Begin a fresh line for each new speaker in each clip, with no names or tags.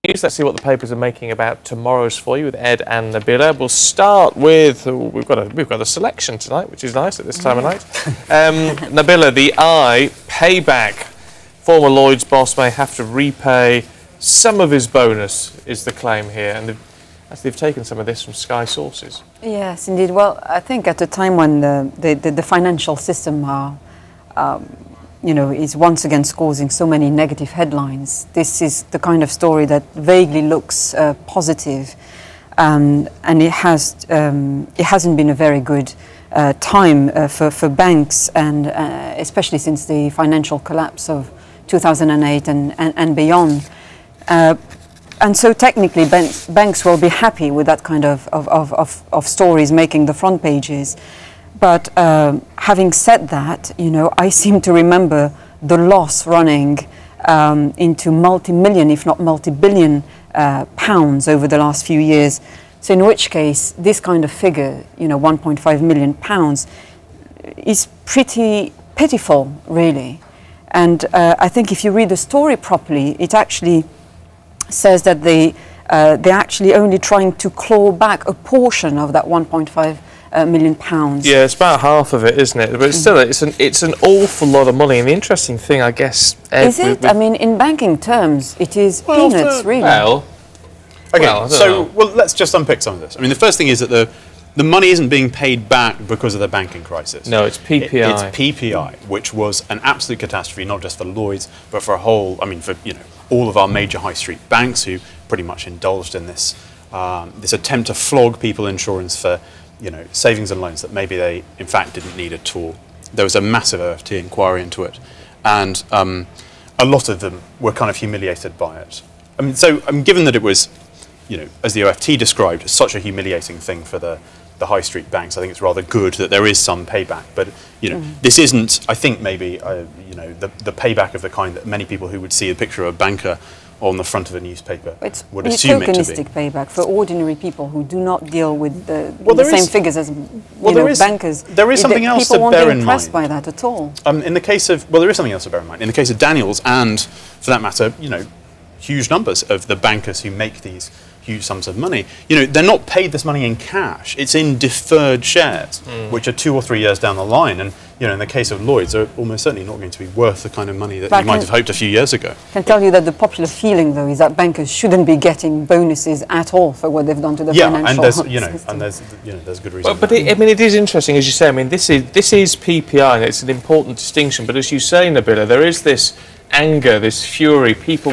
news. Let's see what the papers are making about tomorrow's for you with Ed and Nabila. We'll start with we've got a selection tonight, which is nice at this time of night. Nabila, the payback. Former Lloyds boss may have to repay some of his bonus, is the claim here, and they've taken some of this from Sky sources.
Yes, indeed. Well, I think at a time when the financial system is once again causing so many negative headlines, this is the kind of story that vaguely looks positive, and it hasn't been a very good time for banks, and especially since the financial collapse of 2008 and beyond. And so technically banks will be happy with that kind of stories making the front pages. But having said that, I seem to remember the loss running into multi-million, if not multi-billion pounds over the last few years. So in which case, this kind of figure, 1.5 million pounds, is pretty pitiful, really. And I think if you read the story properly, it actually says that they're actually only trying to claw back a portion of that 1.5 million pounds.
Yeah, it's about half of it, isn't it? But still, it's an awful lot of money. And the interesting thing, I guess, Ed,
is it? I mean, in banking terms, it is peanuts, really.
Well,
okay. Well, let's just unpick some of this. I mean, the first thing is that the money isn't being paid back because of the banking crisis.
No, it's PPI.
It's PPI, which was an absolute catastrophe, not just for Lloyds, but for all of our major high street banks, who pretty much indulged in this this attempt to flog people insurance for savings and loans that maybe they in fact didn't need at all. There was a massive OFT inquiry into it, and a lot of them were kind of humiliated by it. I mean, so given that it was, as the OFT described, such a humiliating thing for the high street banks, I think it's rather good that there is some payback. But this isn't, I think, maybe the payback of the kind that many people who would see a picture of a banker on the front of a newspaper would assume it to be.
It's tokenistic payback for ordinary people who do not deal with the same figures as bankers.
There is something else to bear in mind.
People won't be impressed by that at all.
In the case of, there is something else to bear in mind. In the case of Daniels, and for that matter, huge numbers of the bankers who make these huge sums of money, they're not paid this money in cash. It's in deferred shares, which are 2 or 3 years down the line. And in the case of Lloyds, they're almost certainly not going to be worth the kind of money that you might have hoped a few years ago.
I can tell you that the popular feeling, though, is that bankers shouldn't be getting bonuses at all for what they've done to the financial system.
and there's good reason.
Well, but it is interesting, as you say. I mean, this is PPI, and it's an important distinction. But as you say, Nabila, there is this anger, this fury. People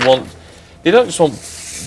they don't just want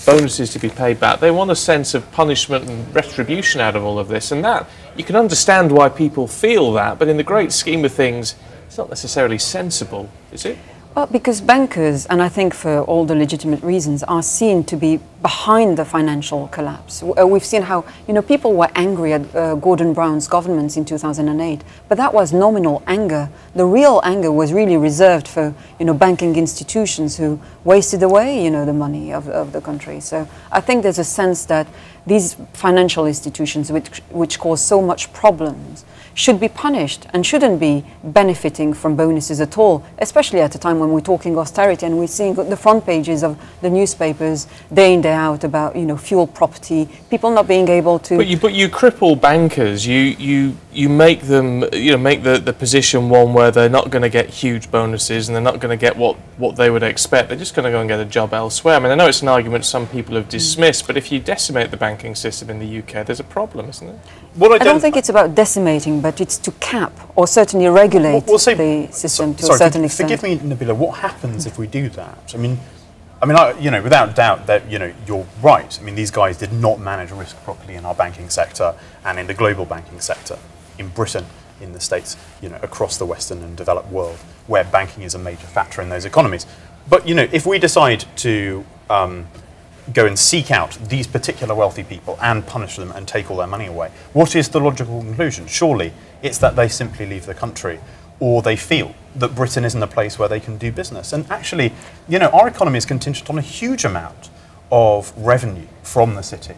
bonuses to be paid back. They want a sense of punishment and retribution out of all of this, and that you can understand why people feel that, but in the great scheme of things, it's not necessarily sensible, is it?
Well, because bankers, and I think for all the legitimate reasons, are seen to be behind the financial collapse. We've seen how, people were angry at Gordon Brown's governments in 2008, but that was nominal anger. The real anger was really reserved for, banking institutions who wasted away, the money of the country. So I think there's a sense that these financial institutions, which cause so much problems, should be punished and shouldn't be benefiting from bonuses at all, especially at a time when we're talking austerity and we're seeing the front pages of the newspapers day in, day out about, fuel property, people not being able to...
But you cripple bankers, you make them, make the position one where they're not going to get huge bonuses and they're not going to get what they would expect. They're just going to go and get a job elsewhere. I mean, I know it's an argument some people have dismissed, but if you decimate the banking system in the UK, there's a problem, isn't it?
Well,
I don't think it's about decimating, but it's to cap or certainly regulate the system to a certain extent.
Forgive me, Nabila, what happens if we do that? I mean, without doubt that, you're right. I mean, these guys did not manage risk properly in our banking sector and in the global banking sector, in Britain, in the States, across the Western and developed world, where banking is a major factor in those economies. But, if we decide to go and seek out these particular wealthy people and punish them and take all their money away, what is the logical conclusion? Surely it's that they simply leave the country, or they feel that Britain isn't a place where they can do business. And actually, our economy is contingent on a huge amount of revenue from the city.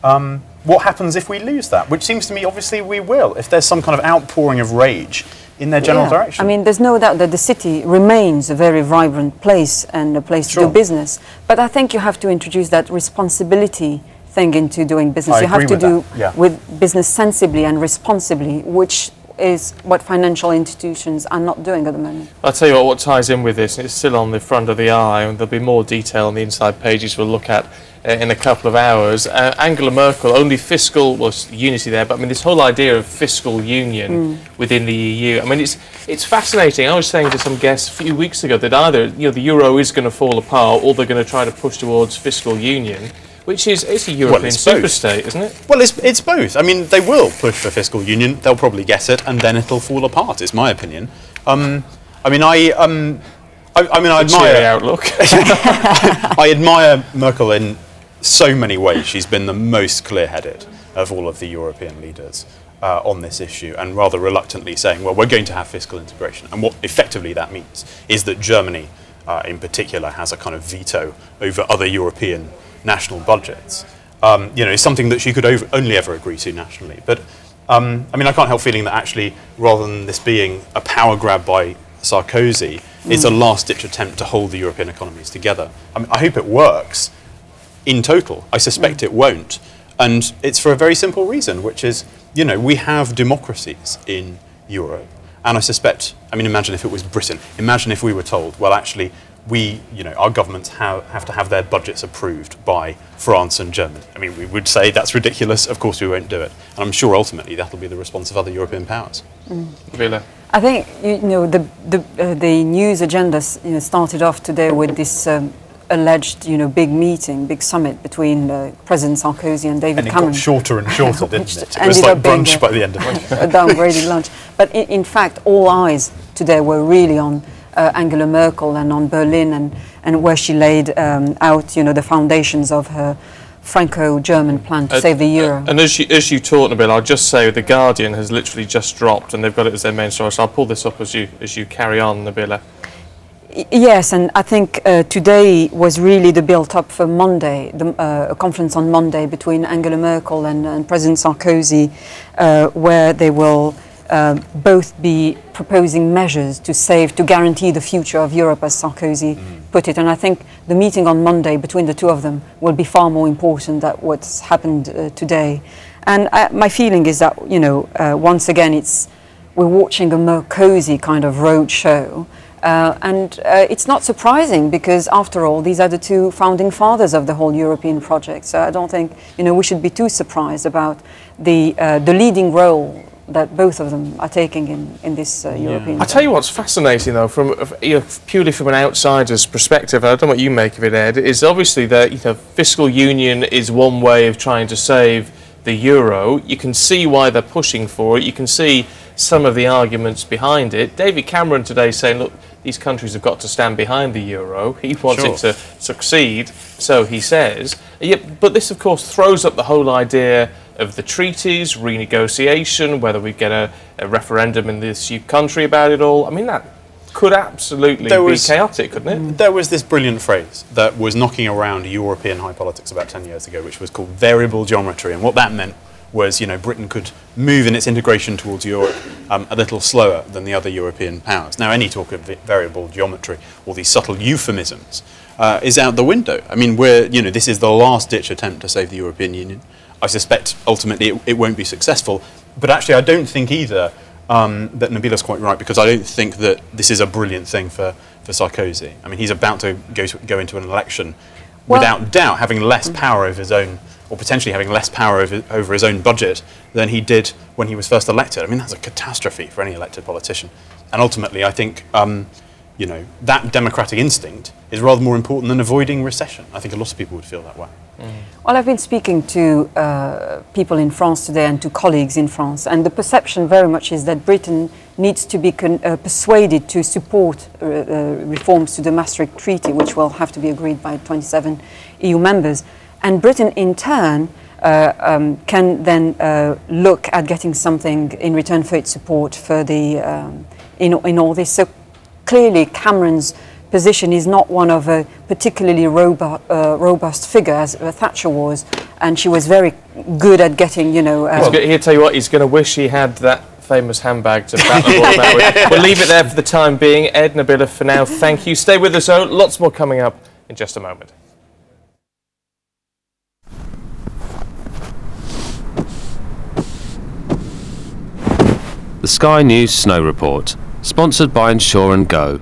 What happens if we lose that? Which seems to me, obviously, we will. If there's some kind of outpouring of rage in their general direction.
I mean, there's no doubt that the city remains a very vibrant place and a place to do business. But I think you have to introduce that responsibility thing into doing business. You have to do with business sensibly and responsibly, which is what financial institutions are not doing at the moment.
I'll tell you what ties in with this, and it's still on the front of the eye, and there'll be more detail on the inside pages we'll look at in a couple of hours. Angela Merkel, only fiscal, well, unity there, but I mean this whole idea of fiscal union within the EU. I mean it's fascinating. I was saying to some guests a few weeks ago that either the euro is going to fall apart, or they're going to try to push towards fiscal union, which is a European superstate, isn't it?
Well, it's both. I mean, they will push for fiscal union. They'll probably get it, and then it'll fall apart. Is my opinion. I admire
outlook.
I admire Merkel in so many ways. She's been the most clear-headed of all of the European leaders on this issue, and rather reluctantly saying, well, we're going to have fiscal integration. And what effectively that means is that Germany, in particular, has a kind of veto over other European national budgets. It's something that she could only ever agree to nationally. But, I mean, I can't help feeling that actually, rather than this being a power grab by Sarkozy, it's a last-ditch attempt to hold the European economies together. I mean, I hope it works in total. I suspect it won't. And it's for a very simple reason, which is, we have democracies in Europe. And I suspect, I mean, imagine if it was Britain. Imagine if we were told, well, actually, our governments have to have their budgets approved by France and Germany. I mean, we would say that's ridiculous. Of course, we won't do it. And I'm sure ultimately that'll be the response of other European powers.
Nabila?
I think the news agenda started off today with this alleged big meeting, big summit between President Sarkozy and David Cameron.
And it got shorter and shorter, didn't it? It was like brunch by the end of it.
A downgraded lunch. But in fact, all eyes today were really on Angela Merkel and on Berlin, and where she laid out the foundations of her Franco-German plan to save the euro.
And as you talk, Nabila, I'll just say The Guardian has literally just dropped, and they've got it as their main source. So I'll pull this up as you carry on, Nabila.
Yes, and I think today was really the build-up for Monday, a conference on Monday between Angela Merkel and President Sarkozy, where they will both be proposing measures to guarantee the future of Europe, as Sarkozy put it. And I think the meeting on Monday between the two of them will be far more important than what's happened today. And my feeling is that, once again, we're watching a Merkozy kind of road show. And it's not surprising because, after all, these are the two founding fathers of the whole European project. So I don't think we should be too surprised about the leading role that both of them are taking in this European.
I tell you what's fascinating, though, from purely from an outsider's perspective. I don't know what you make of it, Ed. Is obviously that fiscal union is one way of trying to save the euro. You can see why they're pushing for it. You can see some of the arguments behind it. David Cameron today saying, look, these countries have got to stand behind the euro. He wants it to succeed, so he says. But this, of course, throws up the whole idea of the treaties, renegotiation, whether we get a referendum in this country about it all. I mean, that could absolutely be chaotic, couldn't it?
There was this brilliant phrase that was knocking around European high politics about 10 years ago, which was called variable geometry. And what that meant was, Britain could move in its integration towards Europe a little slower than the other European powers. Now, any talk of variable geometry or these subtle euphemisms is out the window. I mean, this is the last-ditch attempt to save the European Union. I suspect ultimately it won't be successful. But actually, I don't think either that Nabila's quite right, because I don't think that this is a brilliant thing for Sarkozy. I mean, he's about to go into an election without doubt having less power over his own, or potentially having less power over his own budget than he did when he was first elected. I mean, that's a catastrophe for any elected politician. And ultimately, I think, that democratic instinct is rather more important than avoiding recession. I think a lot of people would feel that way.
Well, I've been speaking to people in France today and to colleagues in France, and the perception very much is that Britain needs to be persuaded to support reforms to the Maastricht Treaty, which will have to be agreed by 27 EU members. And Britain, in turn, can then look at getting something in return for its support for in all this. So clearly, Cameron's position is not one of a particularly robust figure as Thatcher was, and she was very good at getting,
he'll tell you what, he's going to wish he had that famous handbag to bat the ball about with. We'll leave it there for the time being. Ed, Nabila, for now, thank you. Stay with us, though. Lots more coming up in just a moment.
The Sky News Snow Report, sponsored by Insure & Go.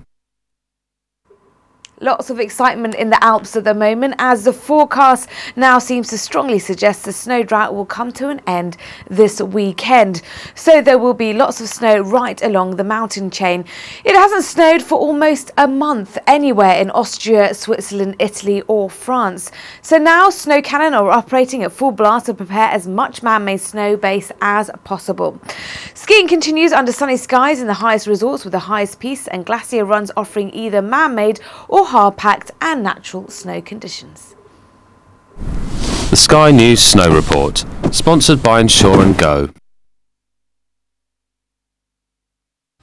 Lots of excitement in the Alps at the moment, as the forecast now seems to strongly suggest the snow drought will come to an end this weekend. So there will be lots of snow right along the mountain chain. It hasn't snowed for almost a month anywhere in Austria, Switzerland, Italy or France. So now snow cannon are operating at full blast to prepare as much man-made snow base as possible. Skiing continues under sunny skies in the highest resorts, with the highest piste and glacier runs offering either man-made or hard-packed and natural snow conditions.
The Sky News Snow Report, sponsored by Insure & Go.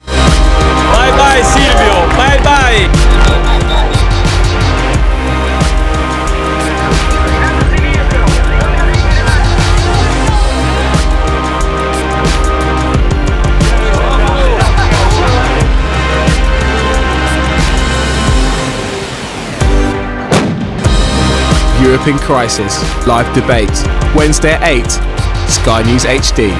Bye-bye, Silvio. Bye-bye.
Europe in Crisis, live debate, Wednesday at 8, Sky News HD.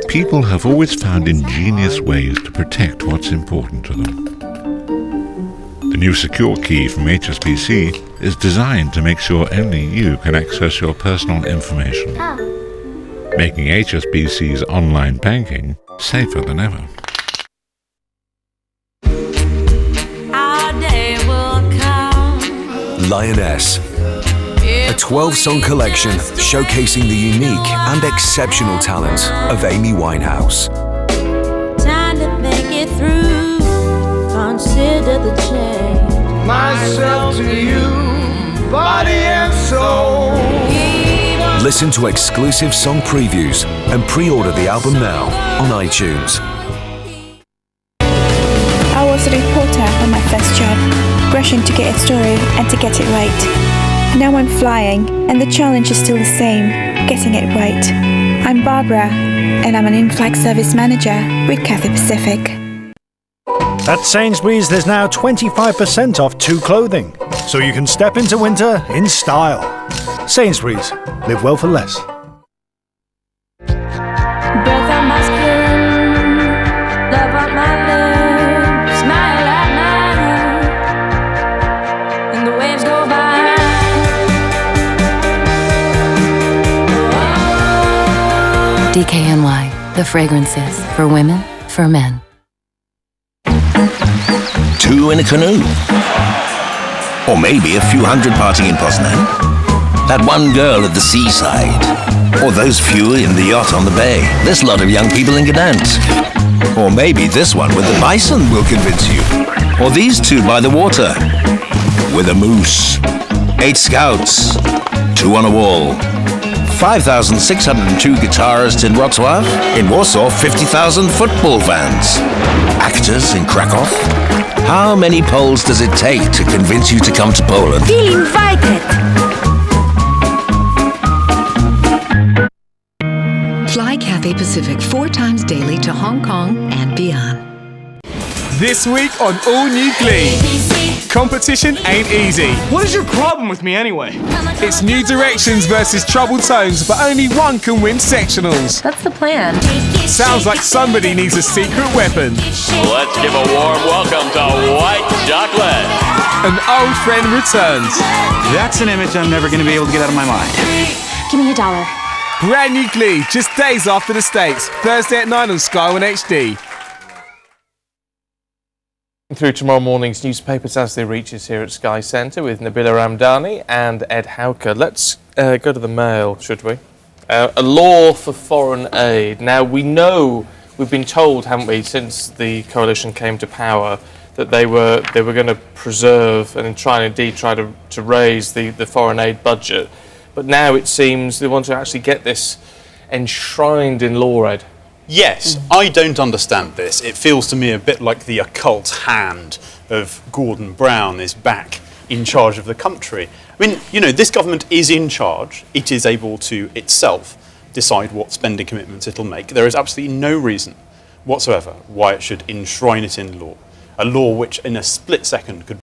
People have always found ingenious ways to protect what's important to them. The new secure key from HSBC is designed to make sure only you can access your personal information, making HSBC's online banking safer than ever.
Our day will come.
Lioness, a 12-song collection showcasing the unique and exceptional talent of Amy Winehouse.
Time to make it through. Consider the change.
Myself to you, body and soul.
Listen to exclusive song previews and pre-order the album now on iTunes.
I was a reporter on my first job, rushing to get a story and to get it right. Now I'm flying, and the challenge is still the same, getting it right. I'm Barbara, and I'm an in-flight service manager with Cathay Pacific.
At Sainsbury's, there's now 25% off 2 clothing, so you can step into winter in style. Sainsbury's, live well for less.
Breath on my skin, love on my lips, smile at night, and the waves go by.
DKNY, the fragrances for women, for men.
2 in a canoe. Or maybe a few hundred partying in Poznan. That one girl at the seaside. Or those few in the yacht on the bay. This lot of young people in Gdansk. Or maybe this one with the bison will convince you. Or these 2 by the water. With a moose. 8 scouts. 2 on a wall. 5,602 guitarists in Wrocław. In Warsaw, 50,000 football fans. Actors in Krakow. How many Poles does it take to convince you to come to Poland?
Feel invited.
Fly Cathay Pacific 4 times daily to Hong Kong and beyond.
This week on All New Glee, competition ain't easy.
What is your problem with me anyway?
It's New Directions versus Troubled Tones, but only one can win sectionals.
That's the plan.
Sounds like somebody needs a secret weapon.
Let's give a warm welcome to White Chocolate.
An old friend returns.
That's an image I'm never going to be able to get out of my mind.
Give me $1.
Brand new Glee, just days after the States. Thursday at 9 on Sky One HD.
Through tomorrow morning's newspapers as they reach us here at Sky Centre with Nabila Ramdani and Ed Hauker. Let's go to the Mail, should we? A law for foreign aid. Now, we know, we've been told, haven't we, since the coalition came to power, that they were going to preserve and try to raise the foreign aid budget. But now it seems they want to actually get this enshrined in law, Ed.
Yes, I don't understand this. It feels to me a bit like the occult hand of Gordon Brown is back in charge of the country. I mean, you know, this government is in charge. It is able to itself decide what spending commitments it'll make. There is absolutely no reason whatsoever why it should enshrine it in law. A law which in a split second could